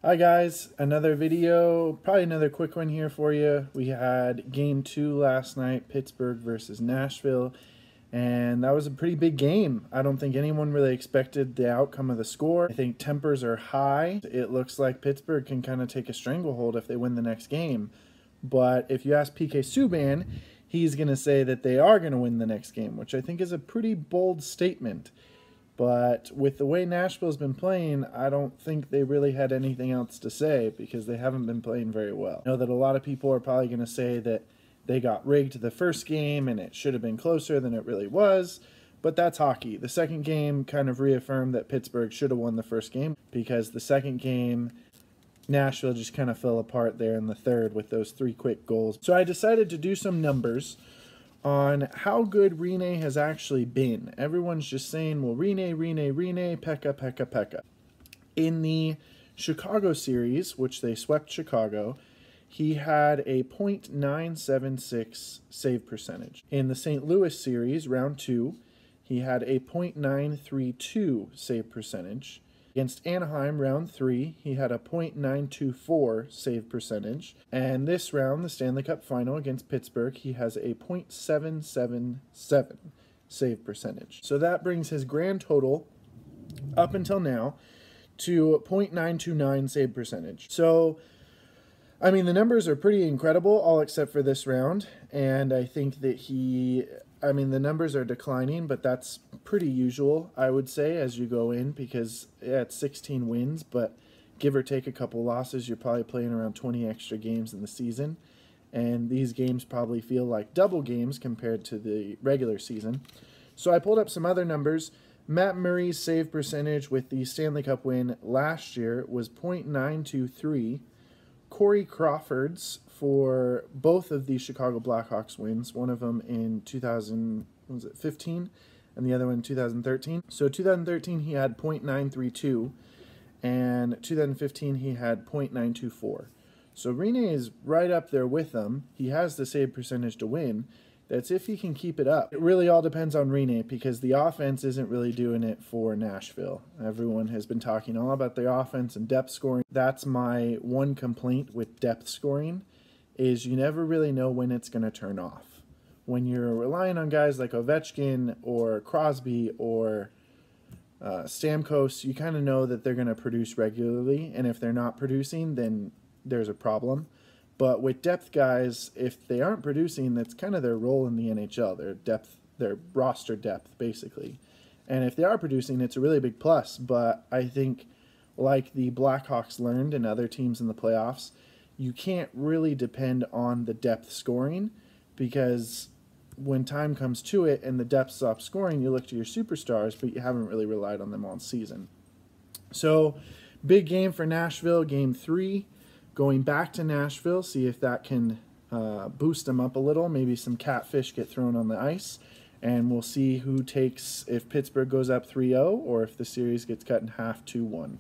Hi guys, another video, probably another quick one here for you. We had game 2 last night, Pittsburgh versus Nashville, and that was a pretty big game. I don't think anyone really expected the outcome of the score. I think tempers are high. It looks like Pittsburgh can kind of take a stranglehold if they win the next game. But if you ask PK Subban, he's going to say that they are going to win the next game, which I think is a pretty bold statement. But with the way Nashville's been playing, I don't think they really had anything else to say because they haven't been playing very well. I know that a lot of people are probably going to say that they got rigged the first game and it should have been closer than it really was, but that's hockey. The second game kind of reaffirmed that Pittsburgh should have won the first game because the second game, Nashville just kind of fell apart there in the third with those 3 quick goals. So I decided to do some numbers on how good Rinne has actually been. Everyone's just saying, well, Rinne, Pekka, Pekka, Pekka. In the Chicago series, which they swept Chicago, he had a .976 save percentage. In the St. Louis series, round 2, he had a .932 save percentage. Against Anaheim, round 3, he had a .924 save percentage. And this round, the Stanley Cup final against Pittsburgh, he has a .777 save percentage. So that brings his grand total up until now to .929 save percentage. So, I mean, the numbers are pretty incredible, all except for this round. And I think that the numbers are declining, but that's pretty usual, I would say, as you go in, because it's 16 wins, but give or take a couple losses, you're probably playing around 20 extra games in the season. And these games probably feel like double games compared to the regular season. So I pulled up some other numbers. Matt Murray's save percentage with the Stanley Cup win last year was .923. Corey Crawford's for both of the Chicago Blackhawks wins, one of them in 2015 and the other one in 2013. So 2013 he had .932 and 2015 he had .924. So Rinne is right up there with them. He has the save percentage to win. That's if he can keep it up. It really all depends on Rinne because the offense isn't really doing it for Nashville. Everyone has been talking all about the offense and depth scoring. That's my one complaint with depth scoring is you never really know when it's going to turn off. When you're relying on guys like Ovechkin or Crosby or Stamkos, you kind of know that they're going to produce regularly, and if they're not producing, then there's a problem. But with depth guys, if they aren't producing, that's kind of their role in the NHL, their roster depth, basically. And if they are producing, it's a really big plus. But I think, like the Blackhawks learned and other teams in the playoffs, you can't really depend on the depth scoring because when time comes to it and the depth stops scoring, you look to your superstars, but you haven't really relied on them all season. So, big game for Nashville, game 3. Going back to Nashville, see if that can boost them up a little. Maybe some catfish get thrown on the ice. And we'll see who takes, if Pittsburgh goes up 3-0 or if the series gets cut in half 2-1.